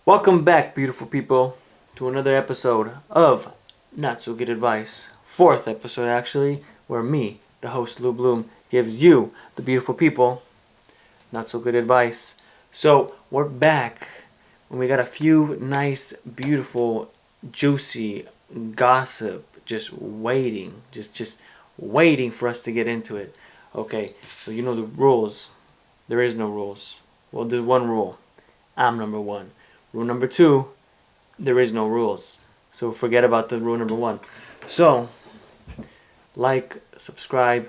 Welcome back, beautiful people, to another episode of Not So Good Advice. Fourth episode, actually, where me, the host Lou Bloom, gives you, the beautiful people, not so good advice. So, we're back, and we got a few nice, beautiful, juicy gossip just waiting, just waiting for us to get into it. Okay, so you know the rules. There is no rules. Well, there's one rule. I'm number one. Rule number two, there is no rules. So forget about the rule number one. So, like, subscribe,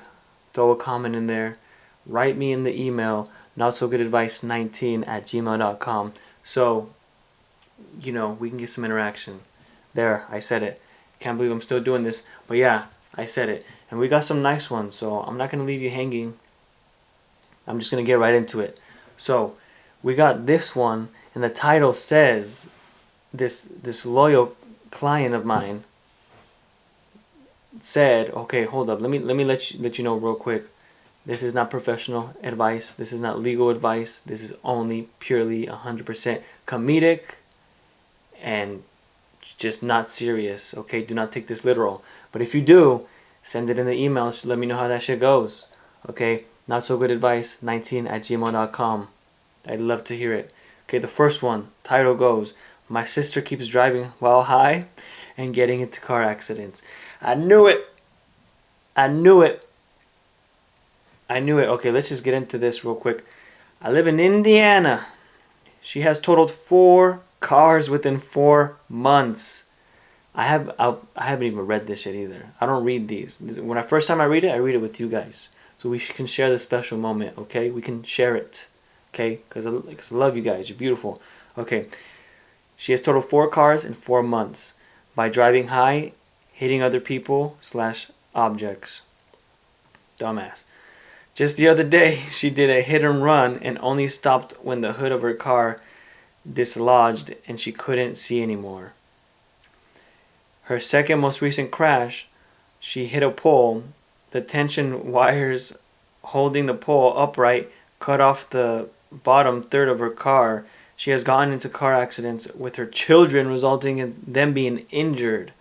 throw a comment in there, write me in the email, notsogoodadvice19@gmail.com. So, we can get some interaction. There, I said it. Can't believe I'm still doing this. But yeah, I said it. And we got some nice ones, so I'm not going to leave you hanging. I'm just going to get right into it. So, we got this one, and the title says, this loyal client of mine said, okay, hold up, let me let you know real quick. This is not professional advice. This is not legal advice. This is only purely 100% comedic and just not serious. Okay, do not take this literal. But if you do, send it in the email. Just let me know how that shit goes. Okay, not so good advice 19@gmail.com. I'd love to hear it. Okay, the first one, title goes, my sister keeps driving while high and getting into car accidents. I knew it. I knew it. I knew it. Okay, let's just get into this real quick. I live in Indiana. She has totaled 4 cars within 4 months. I haven't even read this shit either. I don't read these. When first time I read it with you guys. So we can share this special moment, okay? We can share it, okay? Because I love you guys. You're beautiful. Okay. She has totaled 4 cars in 4 months by driving high, hitting other people / objects. Dumbass. Just the other day, she did a hit and run and only stopped when the hood of her car dislodged and she couldn't see anymore. Her second most recent crash, she hit a pole. The tension wires holding the pole upright cut off the bottom third of her car. She has gotten into car accidents with her children, resulting in them being injured.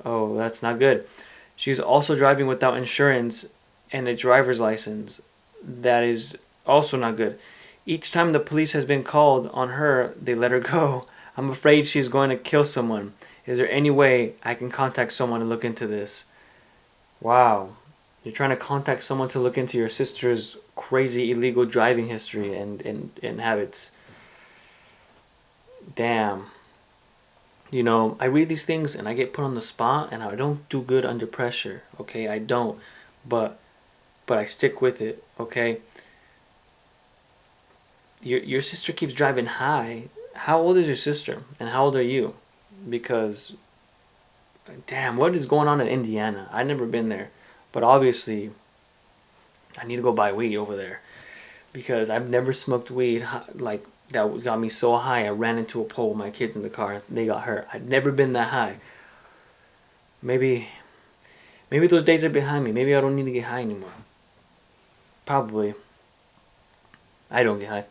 Oh, that's not good. She's also driving without insurance and a driver's license. That is also not good. Each time the police has been called on her, they let her go. I'm afraid she's going to kill someone. Is there any way I can contact someone to look into this? Wow. You're trying to contact someone to look into your sister's crazy illegal driving history and habits. Damn. I read these things and I get put on the spot and I don't do good under pressure. Okay, I don't. But I stick with it, okay? Your sister keeps driving high. How old is your sister? And how old are you? Because, damn, what is going on in Indiana? I've never been there. But obviously, I need to go buy weed over there. Because I've never smoked weed like that got me so high I ran into a pole with my kids in the car. They got hurt. I've never been that high. Maybe those days are behind me. Maybe I don't need to get high anymore. Probably. I don't get high.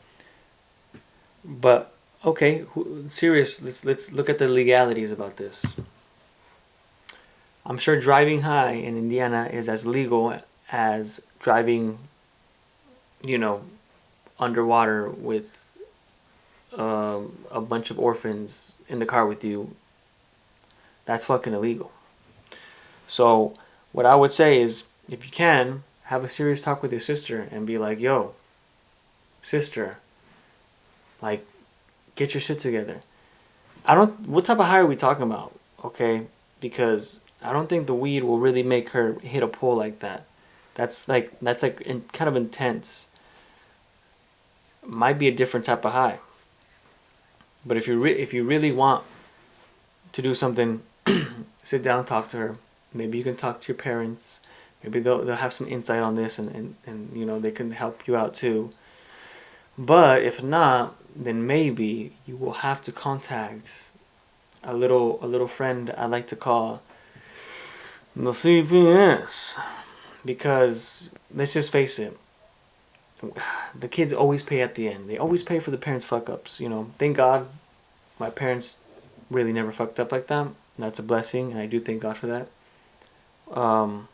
But okay, serious. Let's look at the legalities about this. I'm sure driving high in Indiana is as legal as driving, you know, underwater with a bunch of orphans in the car with you. That's fucking illegal. So what I would say is, if you can, have a serious talk with your sister and be like, yo, sister, like, get your shit together. What type of high are we talking about? Okay? Because I don't think the weed will really make her hit a pole like that. That's like kind of intense. Might be a different type of high. But if you really want to do something, sit down, talk to her. Maybe you can talk to your parents. Maybe they'll have some insight on this and they can help you out too. But if not, then maybe you will have to contact a little friend I like to call the CPS, because let's just face it, the kids always pay at the end. They always pay for the parents' fuck ups. Thank God My parents really never fucked up like that. And that's a blessing, and I do thank God for that. Um,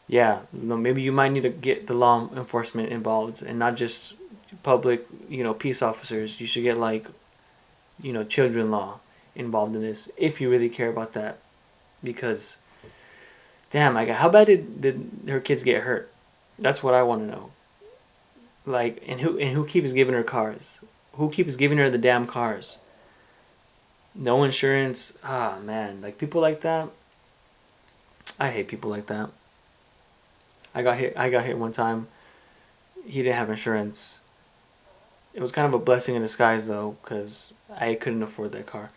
yeah, maybe you might need to get the law enforcement involved, and not just public, peace officers. You should get like, children law involved in this if you really care about that, because damn, like, how bad did her kids get hurt? That's what I want to know. Like, and who keeps giving her cars? Who keeps giving her the damn cars? No insurance. Ah, man, like people like that. I hate people like that. I got hit. I got hit one time. He didn't have insurance. It was kind of a blessing in disguise though, because I couldn't afford that car.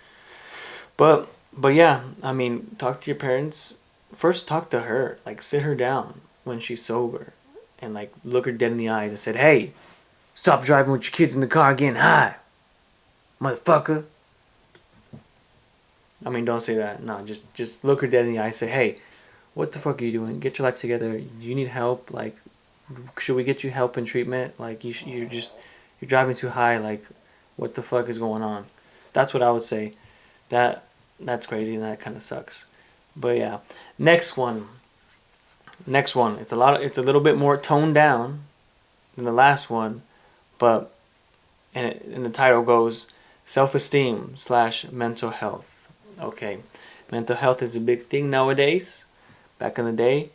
But yeah, I mean, talk to your parents. First, talk to her. Like, sit her down when she's sober, and like look her dead in the eyes and said, "Hey, stop driving with your kids in the car getting high, motherfucker." I mean, don't say that. No, just look her dead in the eye and say, "Hey, what the fuck are you doing? Get your life together. Do you need help? Like, should we get you help and treatment? Like, you're driving too high. Like, what the fuck is going on?" That's what I would say. That's crazy and that kind of sucks. But yeah, next one. Next one. It's a little bit more toned down than the last one, but and the title goes self-esteem / mental health. Okay, mental health is a big thing nowadays. Back in the day,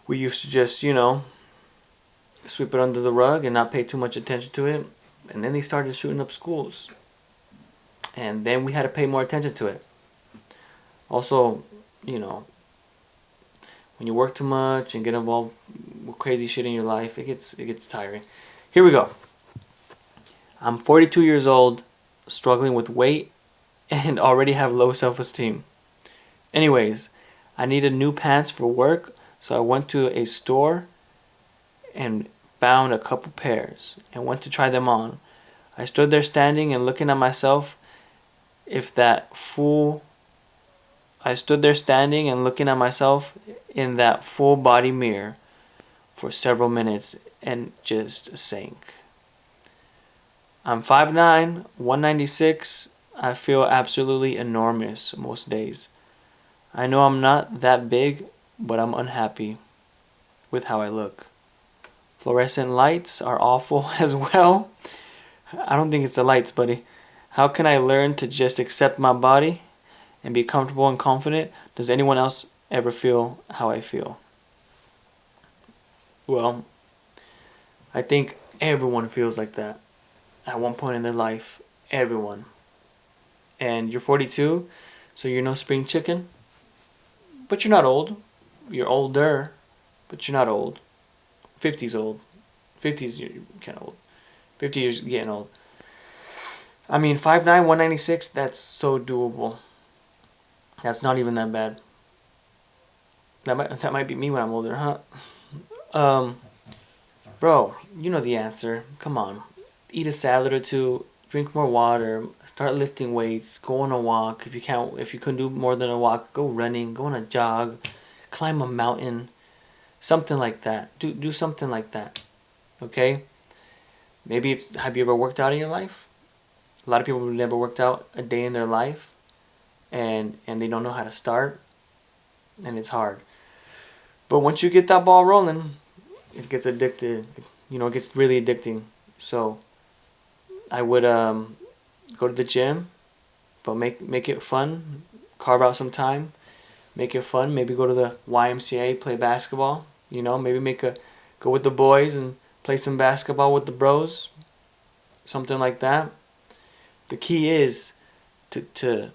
we used to just sweep it under the rug and not pay too much attention to it, and then they started shooting up schools, and then we had to pay more attention to it. Also, you know, when you work too much and get involved with crazy shit in your life, it gets tiring. Here we go. I'm 42 years old, struggling with weight, and already have low self-esteem. Anyways, I needed new pants for work, so I went to a store and found a couple pairs and went to try them on. I stood there standing and looking at myself if that fool I stood there standing and looking at myself in that full body mirror for several minutes and just sank. I'm 5'9", 196. I feel absolutely enormous most days. I know I'm not that big, but I'm unhappy with how I look. Fluorescent lights are awful as well. I don't think it's the lights, buddy. How can I learn to just accept my body and be comfortable and confident? Does anyone else ever feel how I feel? Well, I think everyone feels like that at one point in their life. Everyone. And you're 42, so you're no spring chicken. But you're not old. You're older, but you're not old. 50's old. 50's you're kind of old. 50 years getting old. I mean, 5'9", 196, that's so doable. That's not even that bad. That might be me when I'm older, huh? Bro, you know the answer. Come on. Eat a salad or two, drink more water, start lifting weights, go on a walk. If you couldn't do more than a walk, go running, go on a jog, climb a mountain, something like that. Do something like that. Okay? Maybe have you ever worked out in your life? A lot of people have never worked out a day in their life, and they don't know how to start, and it's hard. But once you get that ball rolling, it gets addicted. It gets really addicting. So I would go to the gym, but make it fun. Carve out some time, make it fun. Maybe go to the YMCA, play basketball. Maybe go with the boys and play some basketball with the bros. Something like that. The key is to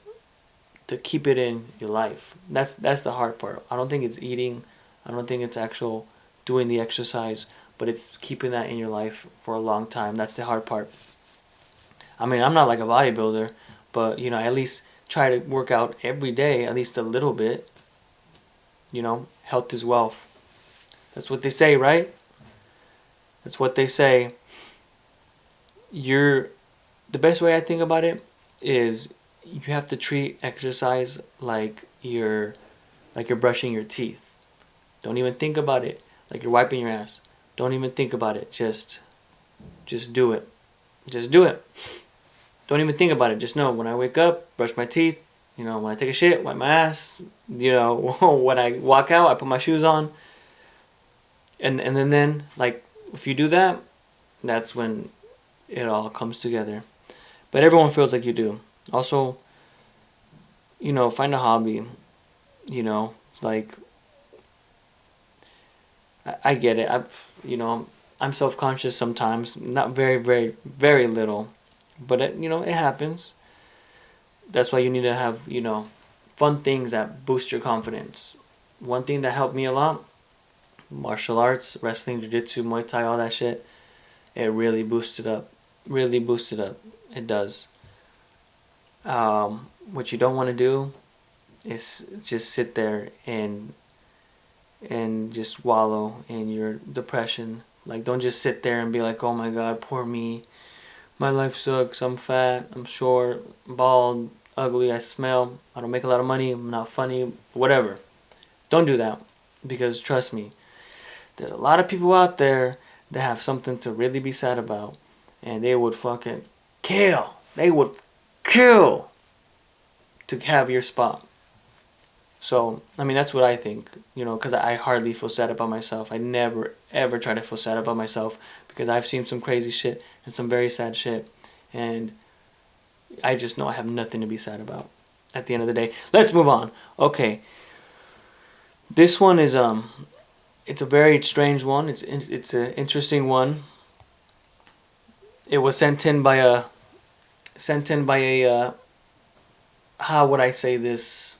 keep it in your life. That's the hard part. I don't think it's eating. I don't think it's actual doing the exercise, but it's keeping that in your life for a long time. That's the hard part. I mean, I'm not like a bodybuilder, but I at least try to work out every day, at least a little bit. Health is wealth. That's what they say, right? That's what they say. The best way I think about it is you have to treat exercise like you're brushing your teeth. Don't even think about it like you're wiping your ass. Don't even think about it. Just do it. Just do it. Don't even think about it. Just know when I wake up, brush my teeth. When I take a shit, wipe my ass. When I walk out, I put my shoes on. And then like if you do that, that's when it all comes together. But everyone feels like you do. Also, find a hobby. Like I get it. I'm self-conscious sometimes. Not very, very, very little, but it happens. That's why you need to have fun things that boost your confidence. One thing that helped me a lot: martial arts, wrestling, jiu-jitsu, Muay Thai, all that shit. It really boosted up. Really boosted up. It does. What you don't want to do is just sit there and just wallow in your depression. Like, don't just sit there and be like, oh my god, poor me. My life sucks. I'm fat. I'm short. Bald. Ugly. I smell. I don't make a lot of money. I'm not funny. Whatever. Don't do that. Because trust me, there's a lot of people out there that have something to really be sad about. And they would fucking kill. They would kill to have your spot. So, that's what I think, because I hardly feel sad about myself. I never, ever try to feel sad about myself because I've seen some crazy shit and some very sad shit. And I just know I have nothing to be sad about at the end of the day. Let's move on. Okay. This one is, it's a very strange one. It's an interesting one. It was sent in by a, how would I say this?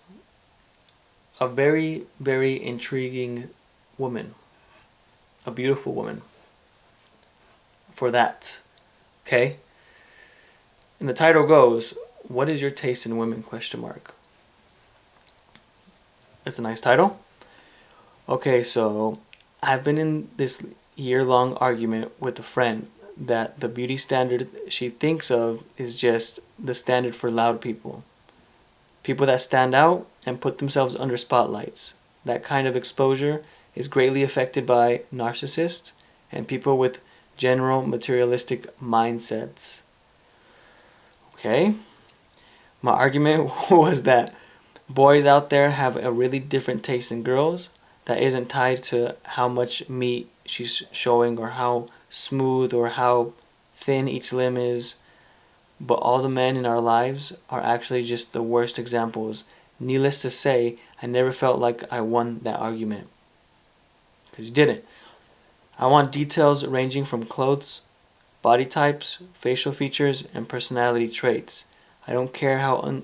A very, very intriguing woman. A beautiful woman. For that. Okay? And the title goes, what is your taste in women? ? It's a nice title. Okay, so I've been in this year-long argument with a friend that the beauty standard she thinks of is just the standard for loud people. People that stand out and put themselves under spotlights. That kind of exposure is greatly affected by narcissists and people with general materialistic mindsets. Okay? My argument was that boys out there have a really different taste in girls that isn't tied to how much meat she's showing or how smooth or how thin each limb is. But all the men in our lives are actually just the worst examples. Needless to say, I never felt like I won that argument. Because you didn't. I want details ranging from clothes, body types, facial features, and personality traits. I don't care how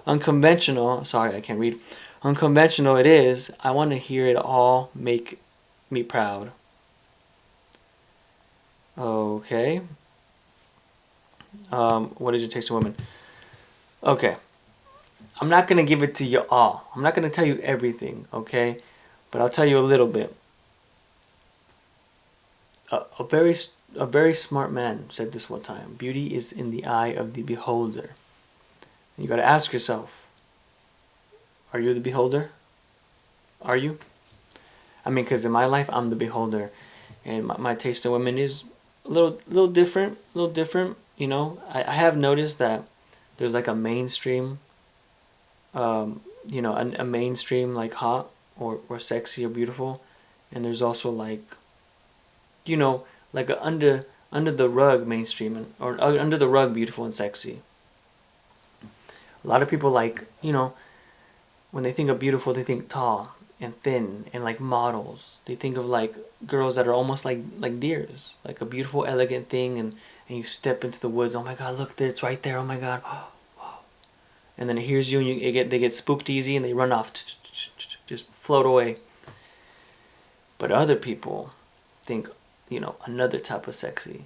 unconventional, sorry, I can't read, unconventional it is. I want to hear it all make me proud. Okay. What is your taste in women? Okay. I'm not going to give it to you all. I'm not going to tell you everything, okay? But I'll tell you a little bit. A very smart man said this one time. Beauty is in the eye of the beholder. You got to ask yourself, are you the beholder? Are you? Because in my life, I'm the beholder. And my taste in women is a little different. I have noticed that there's like a mainstream, a mainstream like hot or sexy or beautiful. And there's also like like a under the rug mainstream or under the rug beautiful and sexy. A lot of people like, when they think of beautiful, they think tall and thin and like models. They think of like girls that are almost like deers, like a beautiful, elegant thing, and you step into the woods. Oh my God, look, it's right there. Oh my God, and then it hears you, and they get spooked easy, and they run off, just float away. But other people think, another type of sexy.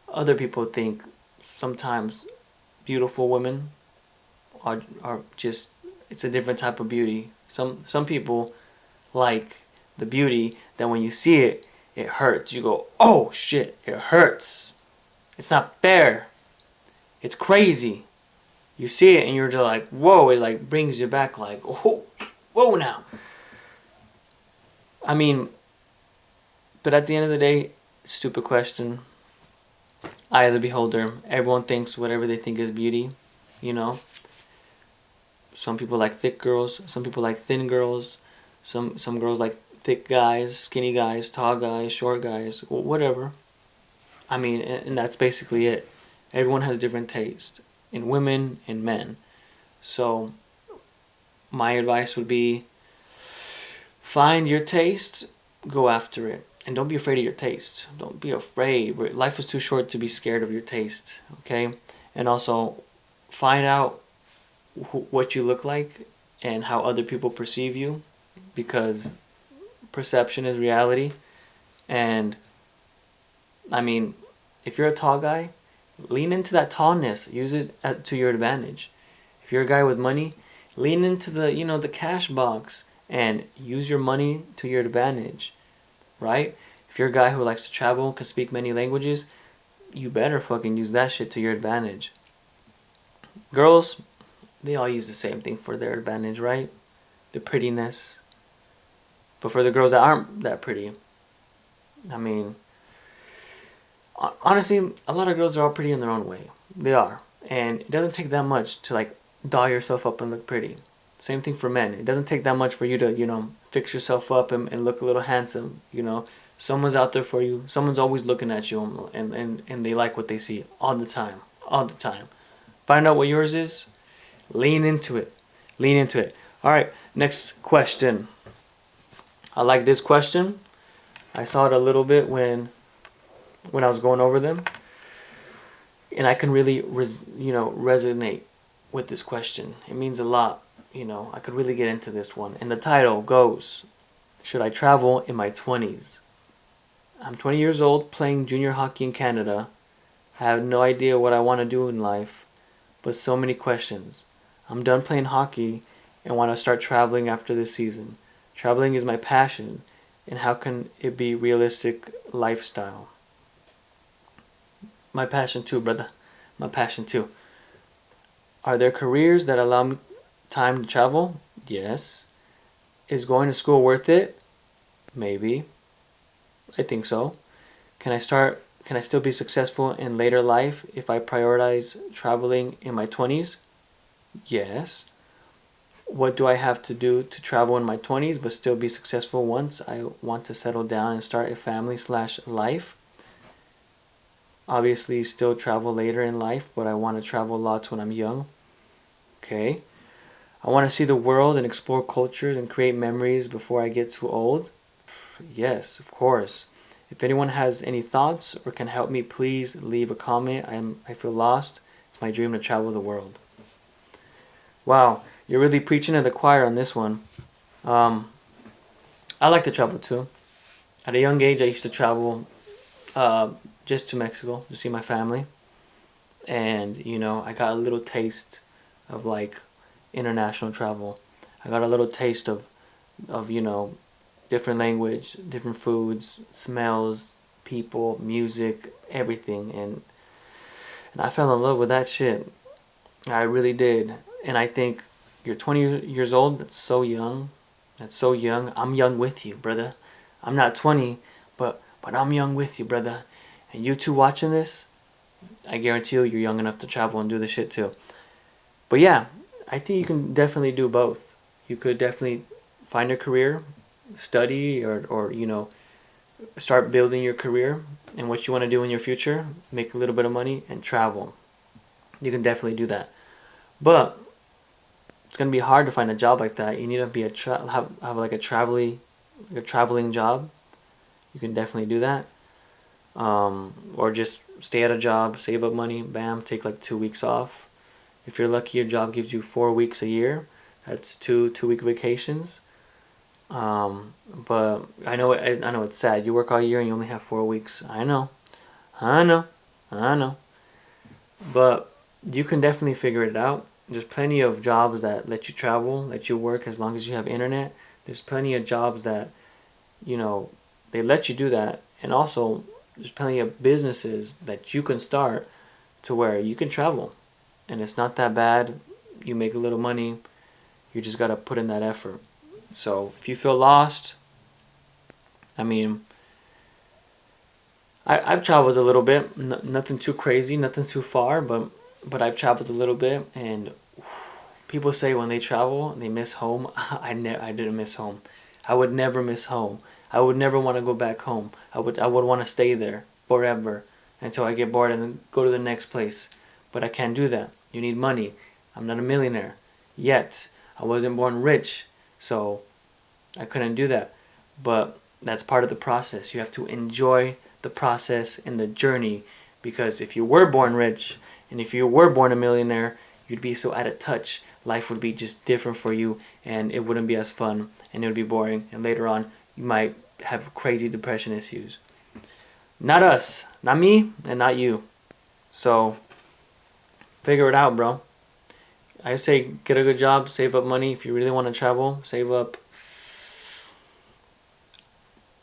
Other people think sometimes beautiful women are just, it's a different type of beauty. Some people like the beauty that when you see it, it hurts. You go, oh shit, it hurts. It's not fair. It's crazy. You see it and you're just like, whoa, it like brings you back like, oh, whoa now. But at the end of the day, stupid question. eye of the beholder. Everyone thinks whatever they think is beauty, you know. Some people like thick girls, some people like thin girls, some girls like thick guys, skinny guys, tall guys, short guys, whatever. I mean, and that's basically it. Everyone has different taste in women and men. So my advice would be find your taste, go after it. And don't be afraid of your taste. Don't be afraid. Life is too short to be scared of your taste, okay? And also find out what you look like and how other people perceive you, because perception is reality. And I mean, if you're a tall guy, lean into that tallness. Use it to your advantage. If you're a guy with money, lean into the cash box and use your money to your advantage, right? If you're a guy who likes to travel, can speak many languages, you better fucking use that shit to your advantage. Girls, they all use the same thing for their advantage, right? The prettiness. But for the girls that aren't that pretty, I mean, honestly, a lot of girls are all pretty in their own way. They are. And it doesn't take that much to like doll yourself up and look pretty. Same thing for men. It doesn't take that much for you to, fix yourself up and look a little handsome. Someone's out there for you. Someone's always looking at you and they like what they see all the time. All the time. Find out what yours is. Lean into it. Lean into it. All right, next question. I like this question. I saw it a little bit when I was going over them, and I can really resonate with this question. It means a lot. I could really get into this one. And the title goes, should I travel in my 20s? I'm 20 years old, playing junior hockey in Canada. I have no idea what I want to do in life, but so many questions. I'm done playing hockey and want to start traveling after this season. Traveling is my passion, and how can it be realistic lifestyle? My passion too, brother. My passion too. Are there careers that allow me time to travel? Yes. Is going to school worth it? Maybe. I think so. Can I still be successful in later life if I prioritize traveling in my 20s? Yes. What do I have to do to travel in my 20s but still be successful once I want to settle down and start a family/life? Obviously, still travel later in life, but I want to travel lots when I'm young. Okay. I want to see the world and explore cultures and create memories before I get too old. Yes, of course. If anyone has any thoughts or can help me, please leave a comment. I feel lost. It's my dream to travel the world. Wow, you're really preaching to the choir on this one. I like to travel too. At a young age, I used to travel just to Mexico to see my family. And, I got a little taste of like international travel. I got a little taste of different language, different foods, smells, people, music, everything. And I fell in love with that shit. I really did. And I think you're 20 years old. That's so young. That's so young. I'm young with you, brother. I'm not 20, but I'm young with you, brother. And you two watching this, I guarantee you're young enough to travel and do the shit too. But yeah, I think you can definitely do both. You could definitely find a career, study, or start building your career and what you want to do in your future, make a little bit of money, and travel. You can definitely do that. But it's gonna be hard to find a job like that. You need to be have like a traveling job. You can definitely do that. Or just stay at a job, save up money, bam, take like 2 weeks off. If you're lucky, your job gives you 4 weeks a year. That's two-week vacations. But I know it's sad. You work all year and you only have 4 weeks. I know. But you can definitely figure it out. There's plenty of jobs that let you travel, let you work as long as you have internet. There's plenty of jobs that, they let you do that. And also, there's plenty of businesses that you can start to where you can travel. And it's not that bad. You make a little money. You just got to put in that effort. So if you feel lost, I I've traveled a little bit. Nothing too crazy, nothing too far, but I've traveled a little bit. And people say when they travel, they miss home. I didn't miss home. I would never miss home. I would never want to go back home. I would want to stay there forever until I get bored and then go to the next place. But I can't do that. You need money. I'm not a millionaire yet. I wasn't born rich, so I couldn't do that. But that's part of the process. You have to enjoy the process and the journey, because if you were born rich and if you were born a millionaire, you'd be so out of touch. Life would be just different for you, and it wouldn't be as fun, and it would be boring, and later on you might have crazy depression issues. Not us, not me, and not you. So figure it out, bro. I say get a good job, save up money. If you really want to travel, save up.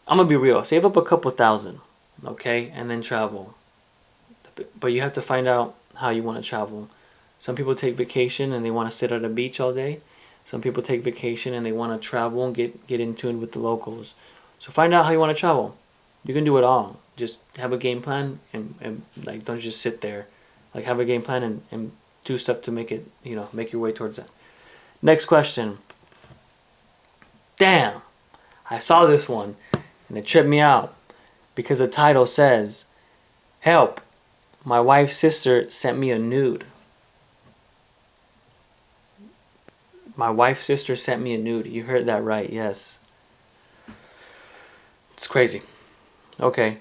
I'm gonna be real. Save up a couple thousand, okay, and then travel. But you have to find out how you want to travel. Some people take vacation and they want to sit at a beach all day. Some people take vacation and they want to travel and get in tune with the locals. So find out how you want to travel. You can do it all. Just have a game plan and like don't just sit there. Like have a game plan and do stuff to make it, make your way towards that. Next question. Damn, I saw this one and it tripped me out because the title says, "Help, my wife's sister sent me a nude." My wife's sister sent me a nude. You heard that right, yes. It's crazy. Okay,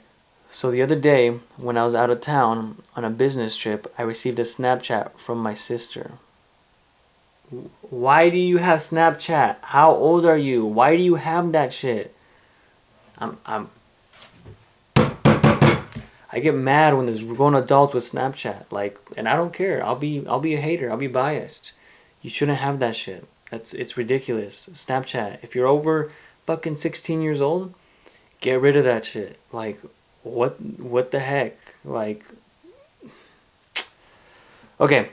so the other day when I was out of town on a business trip, I received a Snapchat from my sister. Why do you have Snapchat? How old are you? Why do you have that shit? I get mad when there's grown adults with Snapchat, and I don't care. I'll be a hater. I'll be biased. You shouldn't have that shit. It's ridiculous. Snapchat. If you're over fucking 16 years old, get rid of that shit. What the heck? Okay.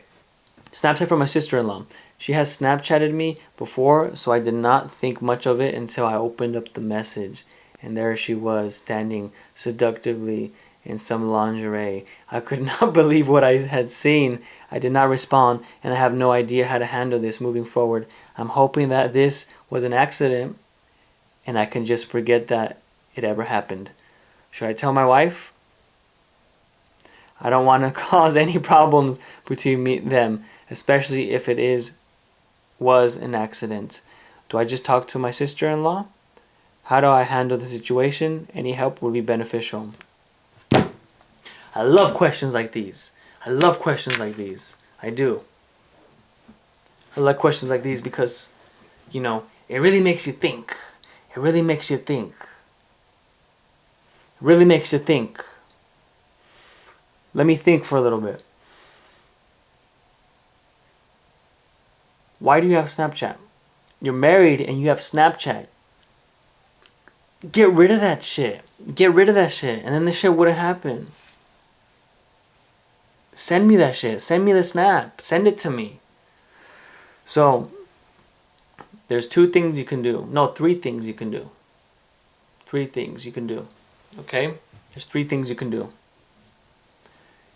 Snapchat from my sister-in-law. She has Snapchatted me before, so I did not think much of it until I opened up the message. And there she was, standing seductively in some lingerie. I could not believe what I had seen. I did not respond, and I have no idea how to handle this moving forward. I'm hoping that this was an accident, and I can just forget that it ever happened. Should I tell my wife? I don't want to cause any problems between them, especially if it was an accident. Do I just talk to my sister-in-law? How do I handle the situation? Any help would be beneficial. I love questions like these. I do. I like questions like these because, it really makes you think. Really makes you think. Let me think for a little bit. Why do you have Snapchat? You're married and you have Snapchat. Get rid of that shit. And then this shit wouldn't happen. Send me that shit. Send me the snap. Send it to me. So, there's 2 things you can do. No, 3 things you can do. 3 things you can do. Okay? There's 3 things you can do.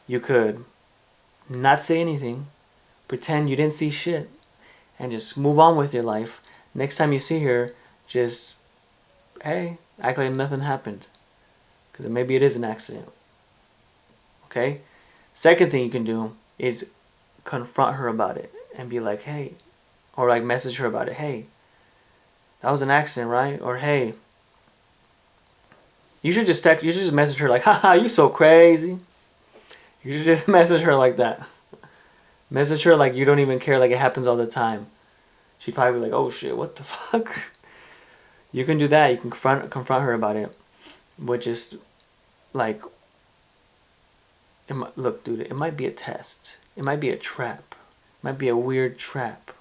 You could not say anything, pretend you didn't see shit, and just move on with your life. Next time you see her, just, hey, act like nothing happened. Because maybe it is an accident. Okay? Second thing you can do is confront her about it and be like, hey, or message her about it. Hey, that was an accident, right? Or hey, you should just message her haha, you so crazy. You should just message her like that. Message her like you don't even care, like it happens all the time. She'd probably be like, oh shit, what the fuck? You can do that. You can confront her about it. But just look, dude, it might be a test. It might be a trap. It might be a weird trap.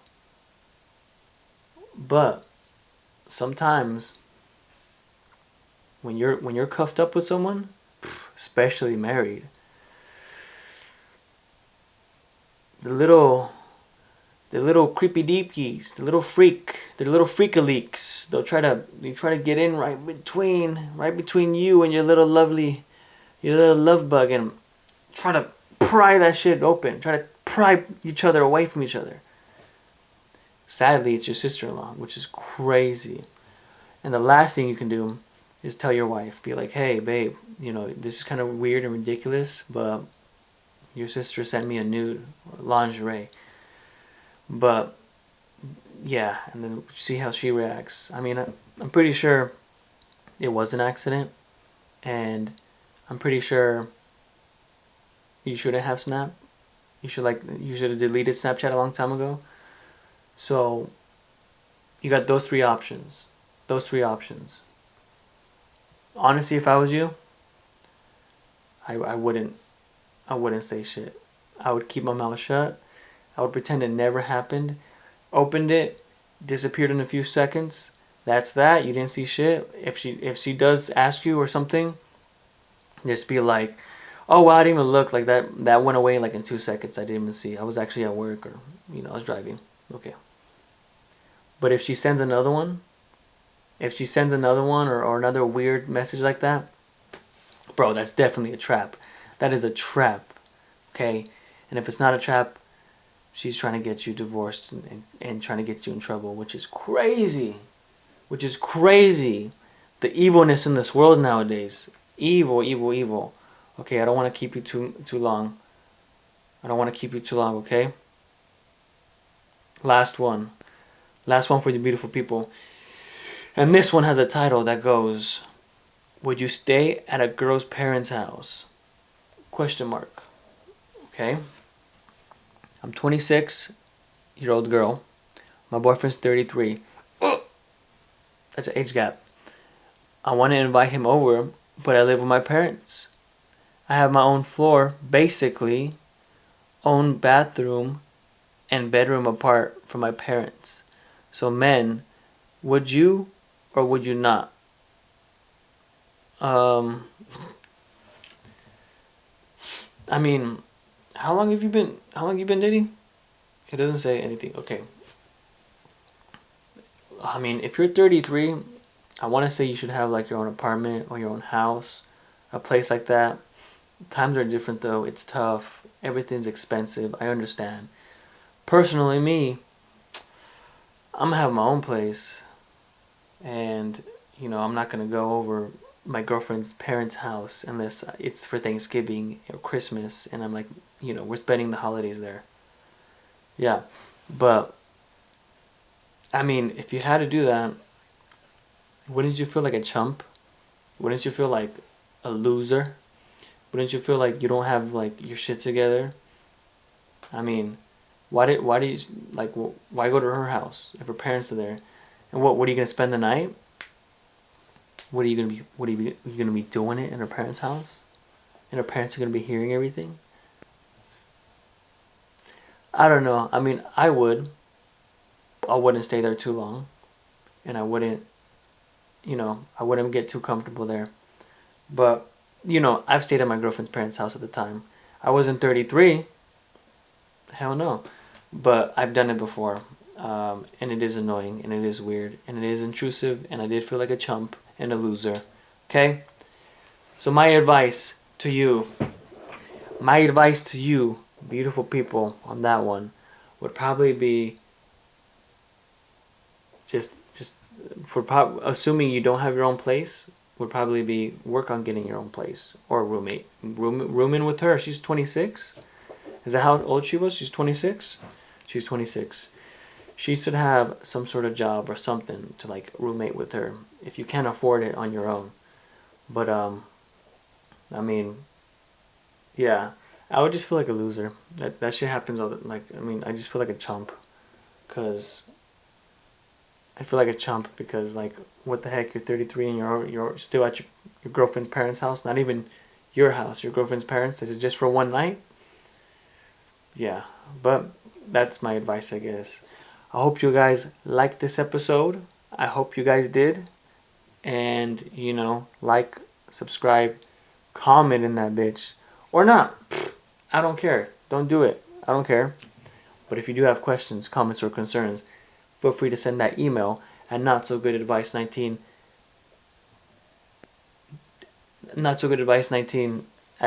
But sometimes when you're cuffed up with someone, especially married, the little creepy deepies, the little freakaleaks, they try to get in right between you and your little lovely your little love bug, and try to pry that shit open. Try to pry each other away from each other. Sadly, it's your sister-in-law, which is crazy. And the last thing you can do is tell your wife. Be like, hey, babe, this is kind of weird and ridiculous, but your sister sent me a nude or lingerie. But, yeah, and then see how she reacts. I mean, I'm pretty sure it was an accident, and I'm pretty sure you shouldn't have Snap. You should have deleted Snapchat a long time ago. So you got those three options. Honestly, if I was you, I wouldn't say shit. I would keep my mouth shut. I would pretend it never happened. Opened it, disappeared in a few seconds. That's that. You didn't see shit. If she does ask you or something, just be like, oh, well, I didn't even look. Like that went away like in 2 seconds. I didn't even see. I was actually at work, or I was driving. Okay. But if she sends another one, or another weird message like that, bro, that's definitely a trap. That is a trap. Okay? And if it's not a trap, she's trying to get you divorced and trying to get you in trouble, which is crazy. The evilness in this world nowadays. Evil, evil, evil. Okay, I don't want to keep you too long. Okay? Last one for the beautiful people. And this one has a title that goes, would you stay at a girl's parents' house? ? Okay? I'm 26-year-old girl. My boyfriend's 33. That's an age gap. I want to invite him over, but I live with my parents. I have my own floor, basically, own bathroom, and bedroom apart from my parents. So men, would you or would you not? I mean, how long have you been dating? It doesn't say anything. Okay. I mean, if you're 33, I want to say you should have like your own apartment or your own house, a place like that. Times are different though. It's tough. Everything's expensive. I understand. Personally, me, I'm gonna have my own place, and I'm not gonna go over my girlfriend's parents' house unless it's for Thanksgiving or Christmas, and I'm like, we're spending the holidays there. Yeah, but I mean, if you had to do that, wouldn't you feel like a chump? Wouldn't you feel like a loser? Wouldn't you feel like you don't have like your shit together? I mean, why go to her house if her parents are there? And what are you gonna spend the night? What are you gonna be doing it in her parents' house? And her parents are gonna be hearing everything? I don't know. I mean, I wouldn't stay there too long, and I wouldn't get too comfortable there. But I've stayed at my girlfriend's parents' house at the time. I wasn't 33. Hell no. But I've done it before. And it is annoying, and it is weird, and it is intrusive, and I did feel like a chump and a loser. Okay? So my advice to you, beautiful people, on that one, would probably be assuming you don't have your own place, would probably be work on getting your own place, or a roommate. Room in with her. She's 26. Is that how old she was? She's 26? She's 26. She should have some sort of job or something to like roommate with her if you can't afford it on your own. But I mean, yeah, I would just feel like a loser. That shit happens all the, like, I mean, I just feel like a chump, cause like, what the heck, you're 33 and you're still at your girlfriend's parents' house, not even your house, your girlfriend's parents. Is it just for one night? Yeah, but that's my advice, I guess. I hope you guys liked this episode. I hope you guys did. And, like, subscribe, comment in that bitch. Or not. I don't care. Don't do it. I don't care. But if you do have questions, comments, or concerns, feel free to send that email at notsogoodadvice19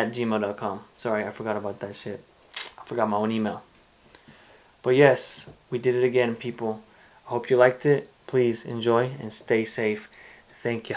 gmail.com. Sorry, I forgot about that shit. I forgot my own email. But yes, we did it again, people. I hope you liked it. Please enjoy and stay safe. Thank you.